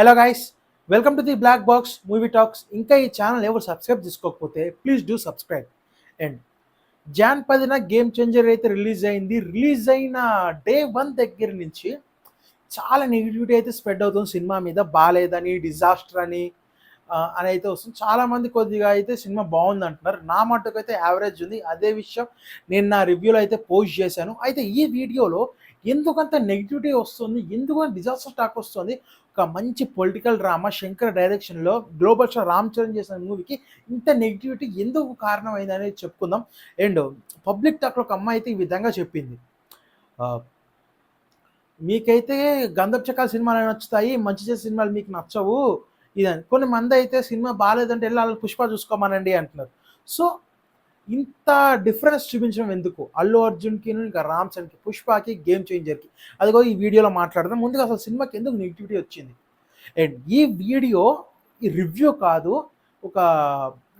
Hello guys, welcome to the black box movie talks. ఇంకా ఈ channel ఎవరు subscribe చేసుకోకపోతే please do subscribe. And Jan 10న game changer అయితే రిలీజ్ అయింది. రిలీజ్ అయిన డే 1 దగ్గర నుంచి చాలా నెగిటివిటీ అయితే స్ప్రెడ్ అవుతుంది సినిమా మీద. బాగాలేదని, డిజాస్టర్ అని అయితే వస్తుంది. చాలామంది కొద్దిగా అయితే సినిమా బాగుంది అంటున్నారు. నా మటుకు అయితే యావరేజ్ ఉంది. అదే విషయం నేను నా రివ్యూలో అయితే పోస్ట్ చేశాను. అయితే ఈ వీడియోలో ఎందుకంత నెగిటివిటీ వస్తుంది, ఎందుకంత డిజాస్టర్ టాక్ వస్తుంది, ఒక మంచి పొలిటికల్ డ్రామా శంకర్ డైరెక్షన్లో గ్లోబల్ స్టార్ రామ్ చరణ్ చేసిన మూవీకి ఇంత నెగిటివిటీ ఎందుకు కారణమైంది అనేది చెప్పుకుందాం. అండ్ పబ్లిక్ టాక్లో ఒక అమ్మాయి అయితే ఈ విధంగా చెప్పింది, మీకైతే గంధపు చక్రాల సినిమాలు నచ్చుతాయి, మంచి చేసే సినిమాలు మీకు నచ్చవు ఇదని. కొన్ని మంది అయితే సినిమా బాగాలేదంటే వెళ్ళి వాళ్ళని పుష్ప చూసుకోమనండి అంటున్నారు. సో ఇంత డిఫరెన్స్ చూపించడం ఎందుకు అల్లు అర్జున్కి ఇంకా రామ్ చరణ్కి, పుష్పకి, గేమ్ చేంజర్కి, అదిగో ఈ వీడియోలో మాట్లాడదాం. ముందుగా అసలు సినిమాకి ఎందుకు నెగిటివిటీ వచ్చింది. అండ్ ఈ వీడియో ఈ రివ్యూ కాదు, ఒక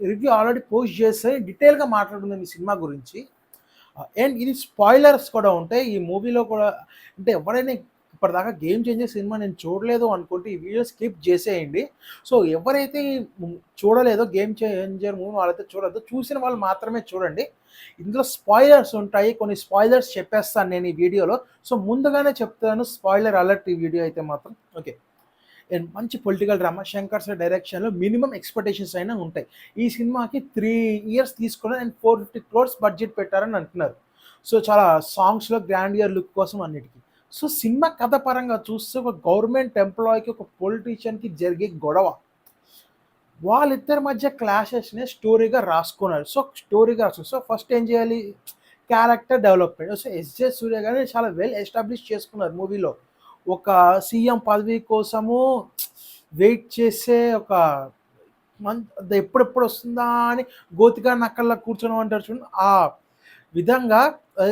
రివ్యూ ఆల్రెడీ పోస్ట్ చేస్తే డీటెయిల్గా మాట్లాడుకుందాం ఈ సినిమా గురించి. అండ్ ఇది స్పాయిలర్స్ కూడా ఉంటాయి ఈ మూవీలో కూడా. అంటే ఎవరైనా ఇప్పటిదాకా గేమ్ చేంజర్ సినిమా నేను చూడలేదు అనుకుంటే ఈ వీడియో స్కిప్ చేసేయండి. సో ఎవరైతే చూడలేదో గేమ్ చేంజర్ మూవీ వాళ్ళైతే చూడద్దు, చూసిన వాళ్ళు మాత్రమే చూడండి. ఇందులో స్పాయిలర్స్ ఉంటాయి, కొన్ని స్పాయిలర్స్ చెప్పేస్తాను నేను ఈ వీడియోలో. సో ముందుగానే చెప్తాను, స్పాయిలర్ అలర్ట్ ఈ వీడియో అయితే మాత్రం. ఓకే. అండ్ మంచి పొలిటికల్ డ్రామా శంకర్ సార్ డైరెక్షన్లో మినిమం ఎక్స్పెక్టేషన్స్ అయినా ఉంటాయి. ఈ సినిమాకి 3 years తీసుకుని అండ్ 450 crores బడ్జెట్ పెట్టారని అంటున్నారు. సో చాలా సాంగ్స్లో గ్రాండియర్ లుక్ కోసం అన్నిటికీ. సో సినిమా కథ పరంగా చూస్తే ఒక గవర్నమెంట్ ఎంప్లాయీకి ఒక పొలిటీషియన్కి జరిగే గొడవ, వాళ్ళిద్దరి మధ్య క్లాషెస్ని స్టోరీగా రాసుకున్నారు. సో ఫస్ట్ ఏం చేయాలి, క్యారెక్టర్ డెవలప్మెంట్. సో ఎస్జే సూర్య గారిని చాలా వెల్ ఎస్టాబ్లిష్ చేసుకున్నారు మూవీలో. ఒక సీఎం పదవి కోసము వెయిట్ చేసే ఒక ఎప్పుడెప్పుడు వస్తుందా అని గోతిగా నక్కల్లా కూర్చొని అంటారు చూడండి, ఆ విధంగా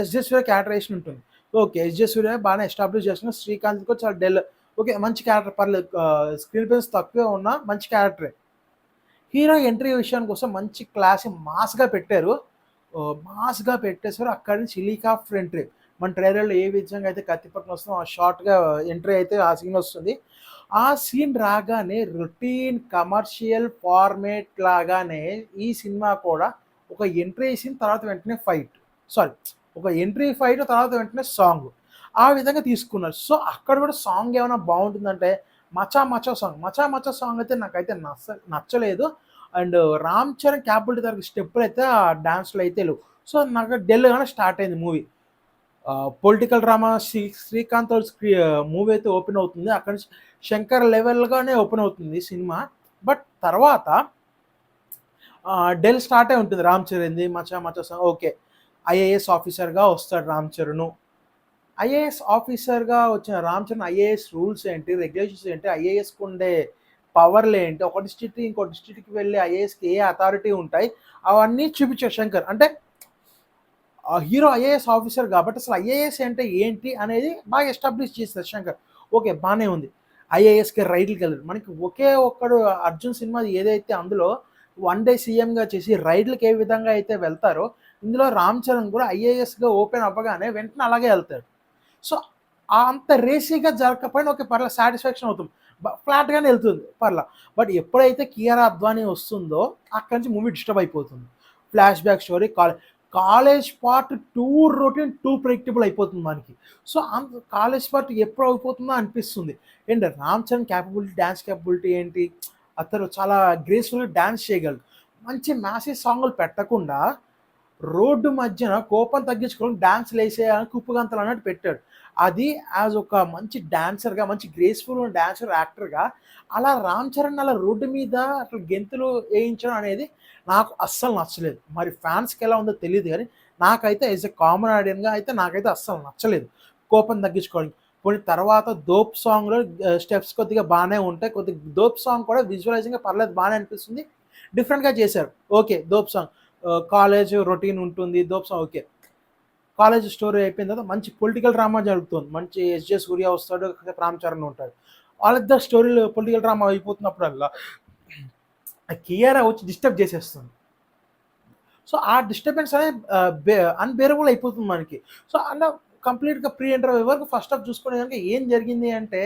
ఎస్జే సూర్య క్యారెక్టరేషన్ ఉంటుంది. ఓకే, ఎస్జే సూర్య బాగానే ఎస్టాబ్లిష్ చేసిన, శ్రీకాంత్ కూడా చాలా డెల్, ఓకే మంచి క్యారెక్టర్, పర్లేదు, స్క్రీన్ ప్రెన్స్ తక్కువే ఉన్నా మంచి క్యారెక్టరే. హీరో ఎంట్రీ విషయానికి కోసం మంచి క్లాస్ మాస్గా పెట్టారు, మాస్గా పెట్టేశారు. అక్కడి నుంచి హెలికాప్టర్ ఎంట్రీ మన ట్రైలర్లో ఏ విధంగా అయితే కత్తిపట్నం వస్తుందో ఆ షార్ట్గా ఎంట్రీ అయితే ఆ సీన్ వస్తుంది. ఆ సీన్ రాగానే రొటీన్ కమర్షియల్ ఫార్మేట్ లాగానే ఈ సినిమా కూడా ఒక ఎంట్రీ సీన్ తర్వాత వెంటనే ఫైట్, ఒక ఎంట్రీ ఫైట్ తర్వాత వెంటనే సాంగ్, ఆ విధంగా తీసుకున్నారు. సో అక్కడ కూడా సాంగ్ ఏమైనా బాగుంటుందంటే మచా మచా సాంగ్ అయితే నాకైతే నచ్చలేదు. అండ్ రామ్ చరణ్ క్యాపబిలిటీ దగ్గర స్టెప్పులు అయితే ఆ డాన్స్లో అయితే లేవు. సో నాకు డెల్గానే స్టార్ట్ అయింది movie. Political drama Srikanth movie అయితే ఓపెన్ అవుతుంది, అక్కడి నుంచి శంకర్ లెవెల్గానే ఓపెన్ అవుతుంది సినిమా. బట్ తర్వాత డెల్ స్టార్ట్ అయి ఉంటుంది రామ్ చరణ్ది మచా సాంగ్. ఓకే, ఐఏఎస్ ఆఫీసర్గా వస్తాడు రామ్ చరణ్. ఐఏఎస్ ఆఫీసర్గా వచ్చిన రామ్ చరణ్ ఐఏఎస్ రూల్స్ ఏంటి, రెగ్యులేషన్స్ ఏంటి, ఐఏఎస్కి ఉండే పవర్లు ఏంటి, ఒక డిస్ట్రిక్ట్ ఇంకో డిస్ట్రిక్ట్కి వెళ్ళి ఐఏఎస్కి ఏ అథారిటీ ఉంటాయి అవన్నీ చూపించారు శంకర్. అంటే హీరో ఐఏఎస్ ఆఫీసర్ కాబట్టి అసలు ఐఏఎస్ అంటే ఏంటి అనేది బాగా ఎస్టాబ్లిష్ చేస్తారు శంకర్. ఓకే బాగానే ఉంది. ఐఏఎస్కి రైడ్లకి వెళ్ళారు. మనకి ఒకే ఒక్కడు అర్జున్ సినిమా ఏదైతే అందులో 1 day సీఎంగా చేసి రైడ్లకి ఏ విధంగా అయితే వెళ్తారో, ఇందులో రామ్ చరణ్ కూడా ఐఏఎస్గా ఓపెన్ అవ్వగానే వెంటనే అలాగే వెళ్తాడు. సో అంత రేసీగా జరగకపోయినా ఓకే పర్లా, సాటిస్ఫాక్షన్ అవుతుంది, ఫ్లాట్గానే వెళ్తుంది పర్లా. బట్ ఎప్పుడైతే కియారా అద్వానీ వస్తుందో అక్కడి నుంచి మూవీ డిస్టర్బ్ అయిపోతుంది. Flash back story, college part 2 routine 2 predictable అయిపోతుంది మనకి. సో కాలేజ్ పార్ట్ ఎప్పుడు అయిపోతుందో అనిపిస్తుంది. And Ram Charan capability, dance capability ఏంటి, అతను చాలా గ్రేస్ఫుల్గా డ్యాన్స్ చేయగలడు. మంచి మ్యాసివ్ సాంగులు పెట్టకుండా రోడ్డు మధ్యన కోపం తగ్గించుకొని డ్యాన్స్లు వేసేయాలని కుప్పగంతలు అన్నట్టు పెట్టాడు. అది యాజ్ ఒక మంచి డాన్సర్గా, మంచి గ్రేస్ఫుల్ డాన్సర్ యాక్టర్గా అలా రామ్ చరణ్ అలా రోడ్డు మీద అట్లా గెంతులు వేయించడం అనేది నాకు అస్సలు నచ్చలేదు. మరి ఫ్యాన్స్కి ఎలా ఉందో తెలియదు, కానీ నాకైతే యాజ్ ఎ కామన్ ఆడియన్గా అయితే నాకైతే అస్సలు నచ్చలేదు కోపం తగ్గించుకోవడానికి. కొన్ని తర్వాత దోప్ సాంగ్లో స్టెప్స్ కొద్దిగా బాగానే ఉంటాయి, కొద్దిగా దోప్ సాంగ్ కూడా విజువలైజింగ్గా పర్లేదు, బాగానే అనిపిస్తుంది, డిఫరెంట్గా చేశారు. Okay dope song, college routine ఉంటుంది, dope song okay. College story అయిపోయిన తర్వాత మంచి పొలిటికల్ డ్రామా జరుగుతుంది, మంచి ఎస్జే సూర్య వస్తాడు, రామ్ చరణ్ ఉంటాడు, వాళ్ళిద్దరు స్టోరీలు పొలిటికల్ డ్రామా అయిపోతున్నప్పుడల్లా కియారా వచ్చి డిస్టర్బ్ చేసేస్తుంది. సో ఆ డిస్టర్బెన్స్ అనేది అన్బేరబుల్ అయిపోతుంది మనకి. సో అలా కంప్లీట్గా ప్రీ ఇంటర్వ్యూ వరకు ఫస్ట్ హాఫ్ చూసుకునే కనుక ఏం జరిగింది అంటే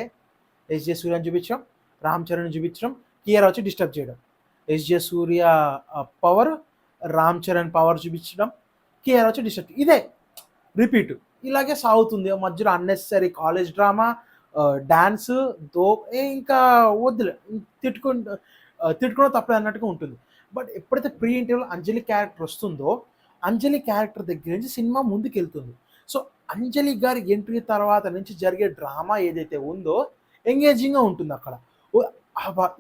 ఎస్జే సూర్యని చూపించాం, రామ్ చరణ్ చూపించడం, కియారా వచ్చి డిస్టర్బ్ చేయడం. ఎస్జే సూర్య పవర్, రామ్ చరణ్ పవర్ చూపించడం, కియారా వచ్చి డిస్టర్బ్, ఇదే రిపీట్. ఇలాగే సాగుతుంది. మధ్యలో అన్నెసరీ కాలేజ్ డ్రామా, డాన్స్, దో ఇంకా వద్దులే, తిట్టుకోవడం తప్పలేదు అన్నట్టుగా ఉంటుంది. బట్ ఎప్పుడైతే ప్రీ ఇంటర్వ్యూలో అంజలి క్యారెక్టర్ వస్తుందో, అంజలి క్యారెక్టర్ దగ్గర నుంచి సినిమా ముందుకు వెళ్తుంది. సో అంజలి గారి ఎంట్రీ తర్వాత నుంచి జరిగే డ్రామా ఏదైతే ఉందో ఎంగేజింగ్గా ఉంటుంది అక్కడ.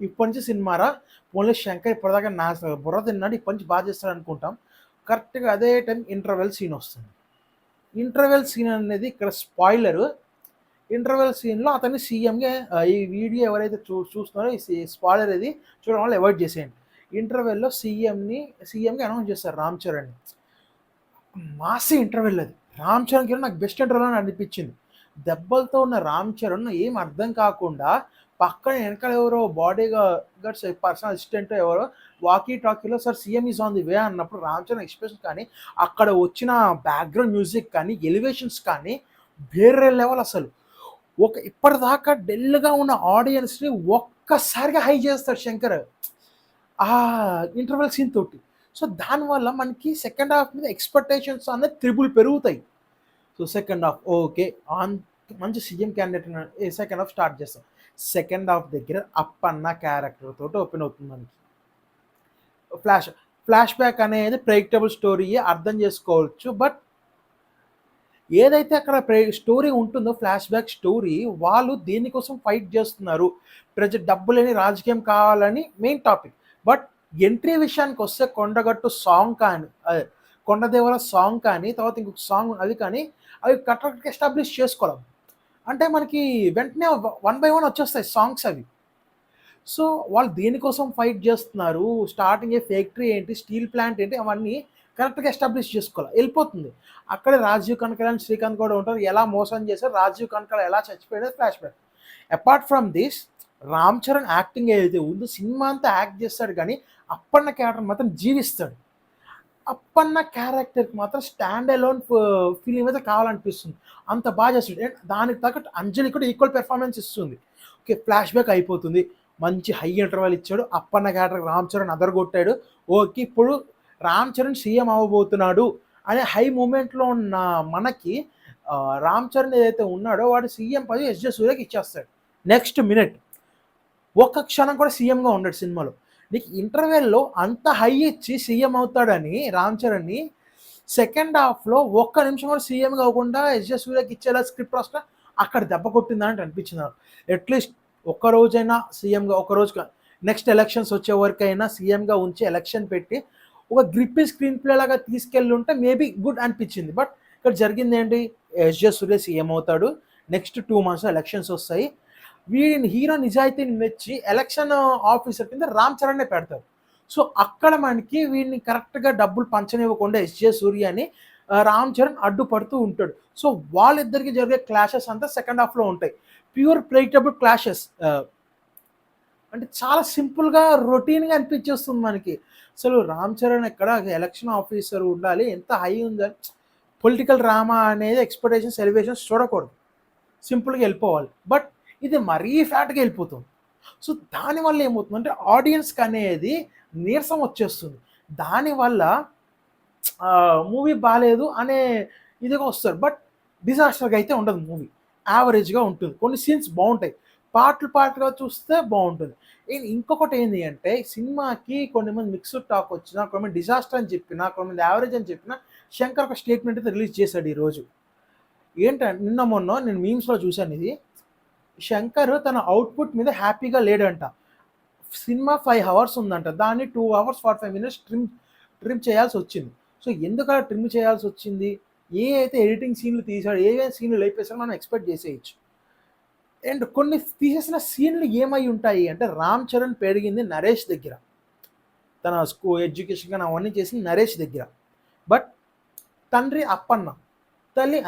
ఇప్పటి నుంచి సినిమారా, ఓన్లీ శంకర్ ఇప్పటిదాకా నా బుర్ర తిన్నాడు, ఇప్పటి నుంచి బాగా చేస్తాడు అనుకుంటాం. కరెక్ట్గా అదే టైం ఇంటర్వెల్ సీన్ వస్తుంది. ఇంటర్వెల్ సీన్ అనేది ఇక్కడ స్పాయిలరు. ఇంటర్వెల్ సీన్లో అతన్ని సీఎంగా, ఈ వీడియో ఎవరైతే చూస్తున్నారో ఈ స్పాయిలర్ ఇది చూడడం వల్ల అవాయిడ్ చేసేయండి. ఇంటర్వెల్లో సీఎంగా అనౌన్స్ చేస్తారు రామ్ చరణ్ని. మాసి ఇంటర్వెల్ అది. రామ్ చరణ్కి నాకు బెస్ట్ ఇంటర్వెల్ అని అనిపించింది. దెబ్బలతో ఉన్న రామ్ చరణ్ ఏం అర్థం కాకుండా పక్కన వెనకాల ఎవరో బాడీ గార్డ్స్ పర్సనల్ అసిస్టెంట్ ఎవరో వాకీ టాకీలో sir CM is on the way అన్నప్పుడు రామ్ చరణ్ ఎక్స్ప్రెషన్ కానీ, అక్కడ వచ్చిన బ్యాక్గ్రౌండ్ మ్యూజిక్ కానీ, ఎలివేషన్స్ కానీ వేరే లెవెల్ అసలు. ఇప్పటిదాకా డెల్గా ఉన్న ఆడియన్స్ని ఒక్కసారిగా హై చేస్తాడు శంకర్ ఆ ఇంటర్వెల్ సీన్ తోటి. సో దానివల్ల మనకి సెకండ్ హాఫ్ మీద ఎక్స్పెక్టేషన్స్ అనేది త్రిబుల్ పెరుగుతాయి. సో సెకండ్ హాఫ్ ఓకే, మంచి CM candidate second half start చేస్తాం. సెకండ్ హాఫ్ దగ్గర అప్పన్న క్యారెక్టర్ తోటి ఓపెన్ అవుతుంది మనకి. ఫ్లాష్ బ్యాక్ అనేది ప్రెడిక్టబుల్ స్టోరీ అర్థం చేసుకోవచ్చు. బట్ ఏదైతే అక్కడ స్టోరీ ఉంటుందో ఫ్లాష్ బ్యాక్ స్టోరీ, వాళ్ళు దేనికోసం ఫైట్ చేస్తున్నారు, డబ్బు లేని రాజకీయం కావాలని మెయిన్ టాపిక్. బట్ ఎంట్రీ విషయానికి వస్తే కొండగట్టు సాంగ్ కానీ, కొండదేవర సాంగ్ కానీ, తర్వాత ఇంకొక సాంగ్ అవి కానీ, అవి కరెక్ట్గా ఎస్టాబ్లిష్ చేసుకోవడం అంటే మనకి వెంటనే 1 by 1 వచ్చేస్తాయి సాంగ్స్ అవి. సో వాళ్ళు దేనికోసం ఫైట్ చేస్తున్నారు, స్టార్టింగ్ ఫ్యాక్టరీ ఏంటి, స్టీల్ ప్లాంట్ ఏంటి, అవన్నీ కరెక్ట్గా ఎస్టాబ్లిష్ చేసుకోవాలి. వెళ్ళిపోతుంది. అక్కడే రాజీవ్ కనకరాజ్, శ్రీకాంత్ కూడా ఉంటారు. ఎలా మోసం చేశారు, రాజీవ్ కనకరాజ్ ఎలా చచ్చిపోయాడు, flash back. Apart from this, Ram Charan acting ఏదైతే ఉందో, సినిమా అంతా యాక్ట్ చేస్తాడు కానీ అప్పన్న క్యారెక్టర్ మాత్రం జీవిస్తాడు. అప్పన్న క్యారెక్టర్కి మాత్రం స్టాండ్ అలోన్ ఫీలింగ్ అయితే కావాలనిపిస్తుంది. అంత బాగా చేస్తాడు. దానికి తగ్గట్టు అంజలి కూడా ఈక్వల్ పెర్ఫార్మెన్స్ ఇస్తుంది. ఓకే, ఫ్లాష్ బ్యాక్ అయిపోతుంది. మంచి హై ఇంటర్వల్ ఇచ్చాడు. అప్పన్న క్యారెక్టర్ రామ్ చరణ్ అదరగొట్టాడు. ఓకే, ఇప్పుడు రామ్ చరణ్ సీఎం అవ్వబోతున్నాడు అనే హై మూమెంట్లో ఉన్న మనకి రామ్ చరణ్ ఏదైతే ఉన్నాడో వాడు సీఎం పదవి ఎస్జే సూర్యకి ఇచ్చేస్తాడు. నెక్స్ట్ మినిట్ ఒక్క క్షణం కూడా సీఎంగా ఉన్నాడు సినిమాలో. నీకు ఇంటర్వెల్లో అంత హై ఇచ్చి సీఎం అవుతాడని రామ్ చరణ్ని సెకండ్ హాఫ్లో ఒక్క నిమిషం కూడా సీఎంగా అవ్వకుండా ఎస్జే సూర్యకి ఇచ్చేలా స్క్రిప్ట్ రాస్తా అక్కడ దెబ్బ కొట్టిందని అనిపించింది నాకు. అట్లీస్ట్ ఒక్కరోజైనా సీఎంగా, ఒకరోజు నెక్స్ట్ ఎలక్షన్స్ వచ్చే వరకైనా సీఎంగా ఉంచి ఎలక్షన్ పెట్టి ఒక గ్రిప్పీ స్క్రీన్ ప్లే లాగా తీసుకెళ్ళి ఉంటే మేబీ గుడ్ అనిపించింది. బట్ ఇక్కడ జరిగింది ఏంటి, ఎస్జే సూర్య సీఎం అవుతాడు. నెక్స్ట్ 2 months ఎలక్షన్స్ వస్తాయి. వీడిని హీరో నిజాయితీని మెచ్చి ఎలక్షన్ ఆఫీసర్ కింద రామ్ చరణ్నే పెడతారు. సో అక్కడ మనకి వీడిని కరెక్ట్గా డబ్బులు పంచనివ్వకుండా ఎస్జే సూర్యని రామ్ చరణ్ అడ్డుపడుతూ ఉంటాడు. సో వాళ్ళిద్దరికి జరిగే క్లాషెస్ అంతా సెకండ్ హాఫ్లో ఉంటాయి. ప్యూర్ ప్రెడిక్టబుల్ క్లాషెస్, అంటే చాలా సింపుల్గా రొటీన్గా అనిపించేస్తుంది మనకి. అసలు రామ్ చరణ్ ఎక్కడ ఎలక్షన్ ఆఫీసర్ ఉండాలి, ఎంత హై ఉందని పొలిటికల్ డ్రామా అనేది ఎక్స్పెక్టేషన్స్ ఎలివేషన్స్ చూడకూడదు, సింపుల్గా వెళ్ళిపోవాలి. బట్ ఇది మరీ ఫ్యాట్గా వెళ్ళిపోతుంది. సో దానివల్ల ఏమవుతుందంటే ఆడియన్స్కి అనేది నీరసం వచ్చేస్తుంది. దానివల్ల మూవీ బాగాలేదు అనే ఇదిగా వస్తారు. బట్ డిజాస్టర్గా అయితే ఉండదు మూవీ, యావరేజ్గా ఉంటుంది. కొన్ని సీన్స్ బాగుంటాయి, పార్ట్లుగా చూస్తే బాగుంటుంది. ఇంకొకటి ఏంటి అంటే సినిమాకి కొంతమంది మిక్స్డ్ టాక్ వచ్చినా, కొంతమంది డిజాస్టర్ అని చెప్పినా, కొంతమంది యావరేజ్ అని చెప్పినా, శంకర్ ఒక స్టేట్మెంట్ అయితే రిలీజ్ చేశాడు ఈరోజు. ఏంటంటే నిన్న మొన్న నేను మీమ్స్లో చూశాను ఇది. శంకర్ తన అవుట్పుట్ మీద హ్యాపీగా లేడంట. సినిమా 5 hours ఉందంట, దాన్ని 2 hours 45 minutes ట్రిమ్ చేయాల్సి వచ్చింది. సో ఎందుకు అలా ట్రిమ్ చేయాల్సి వచ్చింది, ఏ అయితే ఎడిటింగ్ సీన్లు తీసాడు, ఏ సీన్లు లేపేసాడో మనం ఎక్స్పెక్ట్ చేసేయచ్చు. అండ్ కొన్ని తీసేసిన సీన్లు ఏమై ఉంటాయి అంటే, రామ్ చరణ్ పెరిగింది నరేష్ దగ్గర, తన ఎడ్యుకేషన్ కానీ అవన్నీ చేసింది నరేష్ దగ్గర. బట్ తండ్రి అప్పన్న, తల్లి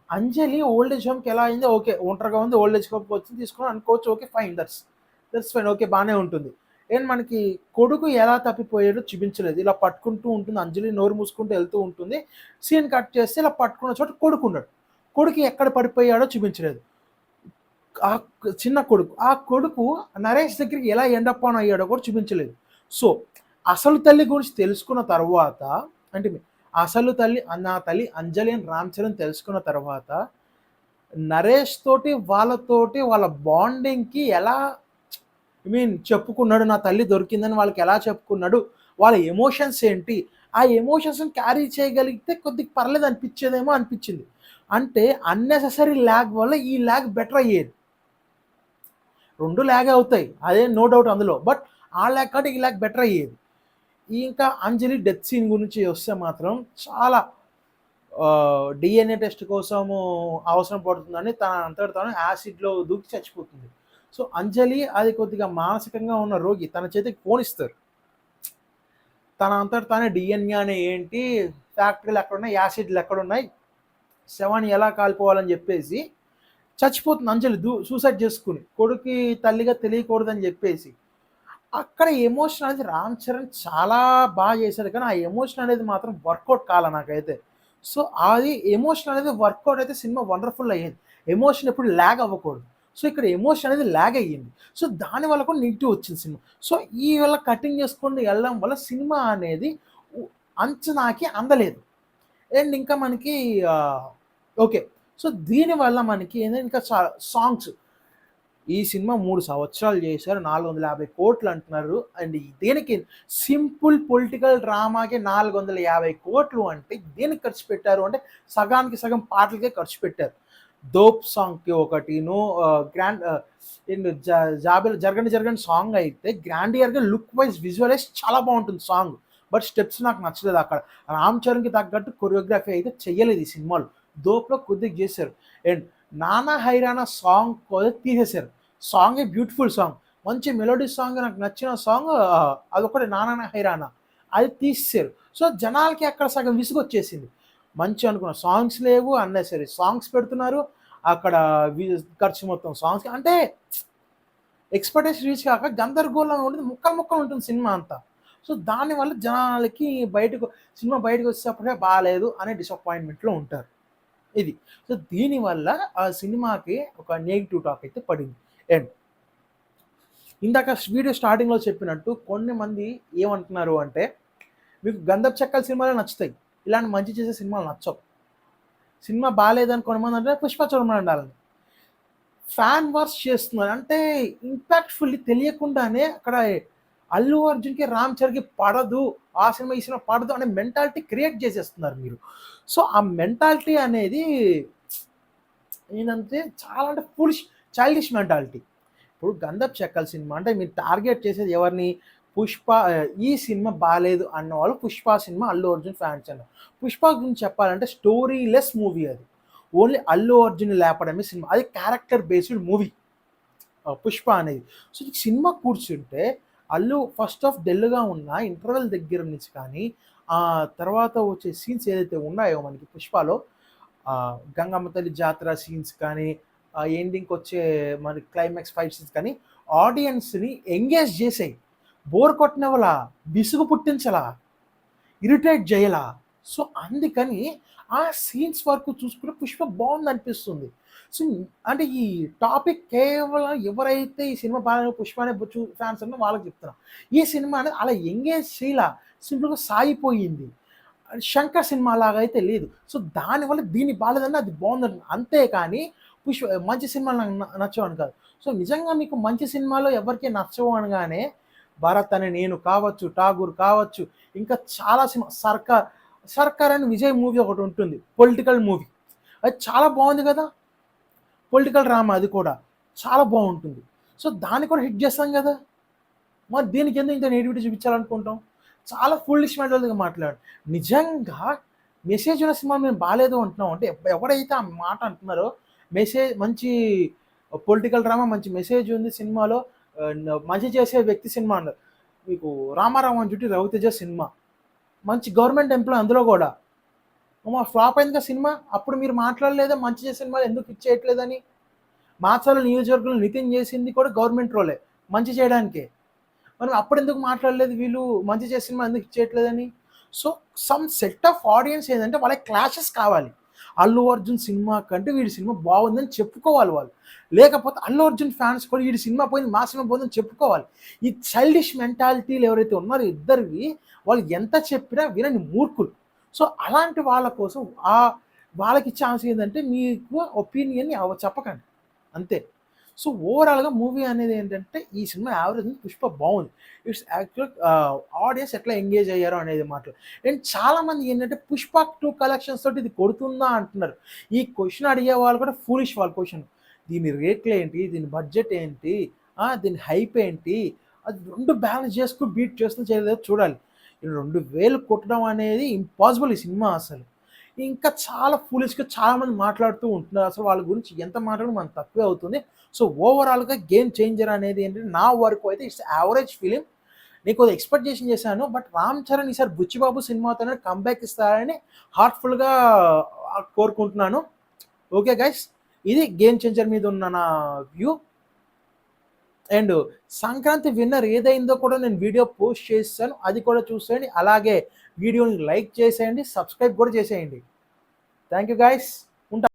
అంజలి ఓల్డ్ ఏజ్ హోమ్కి ఎలా అయిందో, ఓకే ఒంటరిగా ఉంది, ఓల్డ్ ఏజ్ హోమ్కి వచ్చి తీసుకుని అనుకోవచ్చు, okay fine, that's fine, okay బాగానే ఉంటుంది. అండ్ మనకి కొడుకు ఎలా తప్పిపోయాడో చూపించలేదు. ఇలా పట్టుకుంటూ ఉంటుంది అంజలి, నోరు మూసుకుంటూ వెళ్తూ ఉంటుంది. సీన్ కట్ చేస్తే ఇలా పట్టుకున్న చోట కొడుకు ఉన్నాడు, కొడుకు ఎక్కడ పడిపోయాడో చూపించలేదు. ఆ చిన్న కొడుకు. ఆ కొడుకు నరేష్ దగ్గరికి ఎలా ఎండప్ ఆన్ అయ్యాడో కూడా చూపించలేదు. సో, అసలు తల్లి గురించి తెలుసుకున్న తర్వాత అంటే అసలు తల్లి నా తల్లి అంజలి అని రామ్ చరణ్ తెలుసుకున్న తర్వాత నరేష్ తోటి వాళ్ళతోటి వాళ్ళ బాండింగ్‌కి ఎలా చెప్పుకున్నాడు. నా తల్లి దొరికిందని వాళ్ళకి ఎలా చెప్పుకున్నాడు. వాళ్ళ ఎమోషన్స్ ఏంటి? ఆ ఎమోషన్స్‌ని క్యారీ చేయగలిగితే కొద్దిగా పర్లేదు అనిపించేదేమో అనిపించింది. అంటే అన్నెసెసరీ ల్యాగ్ వల్ల ఈ ల్యాగ్ బెటర్ అయ్యేది. 2 ల్యాగే అవుతాయి. అదేం నో డౌట్ అందులో. బట్ ఆ ల్యాగ్ కంటే ఈ ల్యాగ్ బెటర్ అయ్యేది. ఇంకా అంజలి డెత్ సీన్ గురించి వస్తే మాత్రం చాలా డీఎన్ఏ టెస్ట్ కోసము అవసరం పడుతుందని తన అంతట తాను యాసిడ్‌లో దూకి చచ్చిపోతుంది. సో, అంజలి అది కొద్దిగా మానసికంగా ఉన్న రోగి. తన చేతికి ఫోన్ ఇస్తారు. తన అంతట తానే డీఎన్ఏ అనే ఏంటి, ఫ్యాక్టరీలు ఎక్కడున్నాయి, యాసిడ్‌లు ఎక్కడున్నాయి, శవాన్ని ఎలా కాల్పోవాలని చెప్పేసి చచ్చిపోతుంది అంజలి సూసైడ్ చేసుకుని. కొడుక్కి తల్లిగా తెలియకూడదని చెప్పేసి. అక్కడ ఎమోషన్ అనేది రామ్ చరణ్ చాలా బాగా చేశాడు. కానీ ఆ ఎమోషన్ అనేది మాత్రం వర్కౌట్ కాలా నాకైతే. సో, అది ఎమోషన్ అనేది వర్కౌట్ అయితే సినిమా వండర్‌ఫుల్ అయ్యేది. ఎమోషన్ ఎప్పుడు ల్యాగ్ అవ్వకూడదు. సో, ఇక్కడ ఎమోషన్ అనేది ల్యాగ్ అయ్యింది. సో, దానివల్ల కూడా నెగెటివ్ వచ్చింది సినిమా. సో, ఈ వల్ల కటింగ్ చేసుకుంటూ వెళ్ళడం వల్ల సినిమా అనేది ఉ అంచనాకి అందలేదు. అండ్ ఇంకా మనకి ఓకే. సో, దీనివల్ల మనకి ఏంటంటే ఇంకా సాంగ్స్ ఈ సినిమా 3 సంవత్సరాలు చేశారు. 450,00,00,000 అంటున్నారు. అండ్ దేనికి సింపుల్ పొలిటికల్ డ్రామాకి 450,00,00,000 అంటే దేనికి ఖర్చు పెట్టారు అంటే సగానికి సగం పాటలకే ఖర్చు పెట్టారు. 'దోప్' సాంగ్‌కి ఒకటిను గ్రాండ్ ఏంటి 'జరగండి జరగండి' సాంగ్ అయితే గ్రాండియర్‌గా లుక్ వైస్ విజువలైజ్ చాలా బావుంటుంది సాంగ్. బట్ స్టెప్స్ నాకు నచ్చలేదు అక్కడ. రామ్ చరణ్‌కి తగ్గట్టు కొరియోగ్రఫీ అయితే చెయ్యలేదు ఈ సినిమాలో. 'దోప్‌లో' కొద్దిగా చేశారు. అండ్ 'నానా హైరానా' సాంగ్ కూడా తీసేశారు. సాంగే బ్యూటిఫుల్ సాంగ్. మంచి మెలోడీ సాంగ్ నాకు నచ్చిన సాంగ్ అదొకటి 'నానా హైరానా' అది తీసేశారు. సో, జనాలకి అక్కడ సగం విసుగొచ్చేసింది. మంచి అనుకున్న సాంగ్స్ లేవు. అన్నెసెసరీ సాంగ్స్ పెడుతున్నారు. అక్కడ ఖర్చు మొత్తం సాంగ్స్‌కి అంటే ఎక్స్‌పెక్టేషన్ రీచ్ కాక గందరగోళంగా ఉంటుంది. ముక్కలు ముక్కలు ఉంటుంది సినిమా అంతా. సో, దానివల్ల జనాలకి సినిమా బయటకొచ్చేటప్పుడే బాలేదు అనే డిసప్పాయింట్‌మెంట్‌లో ఉంటారు. ఇది. సో, దీనివల్ల ఆ సినిమాకి ఒక నెగెటివ్ టాక్ అయితే పడింది. అండ్ ఇందాక వీడియో స్టార్టింగ్‌లో చెప్పినట్టు కొన్ని మంది ఏమంటున్నారు అంటే, మీకు 'గంధపు చెక్కల' సినిమాలే నచ్చుతాయి. ఇలాంటి మంచి చేసే సినిమాలు నచ్చవు. సినిమా బాలేదని కొంతమంది అంటే 'పుష్ప' చూడమనాలని. ఫ్యాన్ వార్స్ చేస్తున్నారు. అంటే ఇంపాక్ట్‌ఫుల్లీ తెలియకుండానే అక్కడ అల్లు అర్జున్‌కి, రామ్ చరణ్‌కి పడదు. ఆ సినిమా, ఈ సినిమా పడదు అనే మెంటాలిటీ క్రియేట్ చేసేస్తున్నారు మీరు. సో, ఆ మెంటాలిటీ అనేది ఏందంటే చాలా అంటే చైల్డిష్ మెంటాలిటీ. ఇప్పుడు 'గంధపు చెక్కల' సినిమా అంటే మీరు టార్గెట్ చేసేది ఎవరిని? ఈ సినిమా బాలేదు అన్నవాళ్ళు 'పుష్ప' సినిమా అల్లు అర్జున్ ఫ్యాన్స్ అన్నారు. 'పుష్ప' గురించి చెప్పాలంటే స్టోరీ లెస్ మూవీ అది. ఓన్లీ అల్లు అర్జున్ లేపడమే సినిమా. అది క్యారెక్టర్ బేస్డ్ మూవీ 'పుష్ప' అనేది. సో, ఈ సినిమా కూర్చుంటే అల్లు ఫస్ట్ హాఫ్ డల్‌గా ఉన్న ఇంటర్వెల్ దగ్గర నుంచి కానీ, తర్వాత వచ్చే సీన్స్ ఏదైతే ఉన్నాయో మనకి 'పుష్పలో' గంగమ్మ తల్లి జాతర సీన్స్ కానీ, ఎండింగ్‌కొచ్చే మనకి క్లైమాక్స్ ఫైట్ సీన్స్ కానీ ఆడియన్స్‌ని ఎంగేజ్ చేసాయి. బోర్ కొట్టనివ్వలా, విసుగు పుట్టించలా, ఇరిటేట్ జేయలా. సో, అందుకని ఆ సీన్స్ వరకు చూసుకుంటే 'పుష్ప' బావుందనిపిస్తుంది. సో, అంటే ఈ టాపిక్ కేవలం ఎవరైతే ఈ సినిమా బాగా 'పుష్ప' అనే ఫ్యాన్స్ ఉన్నారో వాళ్ళకి చెప్తున్నా. ఈ సినిమా అనేది అలా ఎంగేజ్ చేయలా. సింపుల్‌గా సాగిపోయింది. 'శంకర్' సినిమా లాగా అయితే లేదు. సో, దానివల్ల దీన్ని బాలేదన్నా అది బావుందంటున్నా. అంతేకాని మంచి సినిమాలు నాకు నచ్చవని కాదు. సో, నిజంగా మీకు మంచి సినిమాలు ఎవరికీ నచ్చవు అనగానే 'భరత్ అనే నేను' కావచ్చు, 'ఠాగూర్' కావచ్చు, ఇంకా చాలా సినిమా 'సర్కార్' అని విజయ్ మూవీ ఒకటుంటుంది. Political movie. అది చాలా బావుంది గదా! పొలిటికల్ డ్రామా అది కూడా. చాలా బావుంటుంది. సో, దాన్ని కూడా హిట్ చేస్తాం గదా! మరి దీనికెందుకు ఇంత నెగటివిటీ చూపించాలనుకుంటాం? చాలా ఫూలిష్ మెంటాలిటీగా మాట్లాడారు. నిజంగా మెసేజ్ ఉన్న సినిమా మేము బాలేదు అంటున్నాం అంటే ఎవడైతే ఆ మాట అంటున్నారో మంచి పొలిటికల్ డ్రామా మంచి మెసేజ్ ఉంది సినిమాలో మంచి చేసే వ్యక్తి సినిమా అన్నారు. మీకు 'రామారావు అని చుట్టి' రవితేజ సినిమా. మంచి గవర్నమెంట్ ఎంప్లాయీ అందులో గూడా. ఫ్లాప్ అయిందిగా సినిమా. అప్పుడు మీరు మాట్లాడలేదా మంచి చేసే సినిమాలు ఎందుకు హిట్ చేయట్లేదని? మాచర్ల నియోజకవర్గంలో నితిన్ చేసింది కూడా గవర్నమెంట్ రోలే. మంచి చేయడానికే. మరి అప్పుడెందుకు మాట్లాడలేదు వీళ్ళు మంచి చేసిన సినిమా ఎందుకు హిట్ చేయట్లేదని? So, some set of audience ఏందంటే వాళ్ళకి క్లాషెస్ కావాలి. అల్లు అర్జున్ సినిమా కంటే వీడి సినిమా బాగుందని చెప్పుకోవాలి వాళ్ళు. లేకపోతే అల్లు అర్జున్ ఫ్యాన్స్ కూడా వీడి సినిమా పోయింది, మా సినిమా పోయిందని చెప్పుకోవాలి. ఈ చైల్డిష్ మెంటాలిటీలు ఎవరైతే ఉన్నారో ఇద్దరివి, వాళ్ళు ఎంత చెప్పినా వినని మూర్ఖులు. సో అలాంటి వాళ్ళ కోసం వాళ్ళకి ఛాన్స్ ఏంటంటే మీకు ఒపీనియన్ని చెప్పకండి అంతే. సో ఓవరాల్‌గా మూవీ అనేది ఏంటంటే ఈ సినిమా యావరేజ్ ఉంది. 'పుష్ప' బావుంది. ఇట్స్ యాక్చువల్ ఆడియన్స్ ఎట్లా ఎంగేజ్ అయ్యారో అనేది మాటలు. అండ్ చాలామంది ఏంటంటే 'పుష్ప 2' కలెక్షన్స్ తోటి ఇది కొడుతుందా అంటున్నారు. ఈ క్వెషన్ అడిగే వాళ్ళు కూడా ఫూలిష్ వాళ్ళ క్వెషన్. దీని రేట్లేంటి? దీని బడ్జెట్ ఏంటి? దీని హైప్ ఏంటి? అది 2 బ్యాలెన్స్ చేసుకు బీట్ చేస్తుందో చేయలేదో చూడాలి. ఈ 2000 కొట్టడం అనేది ఇంపాసిబుల్ ఈ సినిమా అసలు. ఇంకా చాలా ఫూలిష్‌గా చాలామంది మాట్లాడుతూ ఉంటున్నారు. అసలు వాళ్ళ గురించి ఎంత మాట్లాడినా మనకు తక్కువే అవుతుంది. సో ఓవరాల్‌గా గేమ్ చేంజర్ అనేది ఏంటంటే నా వరకు అయితే ఇట్స్ యావరేజ్ ఫిలిం. నేను కొద్దిగా ఎక్స్‌పెక్టేషన్ చేశాను. బట్ 'రామ్ చరణ్' ఈసారి 'బుచ్చిబాబు' సినిమాతోనే కమ్‌బ్యాక్ ఇస్తారని హార్ట్‌ఫుల్‌గా కోరుకుంటున్నాను. ఓకే గైస్, ఇది గేమ్ చేంజర్ మీద ఉన్న నా వ్యూ. అండ్ సంక్రాంతి విన్నర్ ఏదైందో కూడా నేను వీడియో పోస్ట్ చేశాను. అది కూడా చూసేయండి. అలాగే వీడియోని లైక్ చేసేయండి. సబ్స్క్రైబ్ కూడా చేసేయండి. Thank you guys.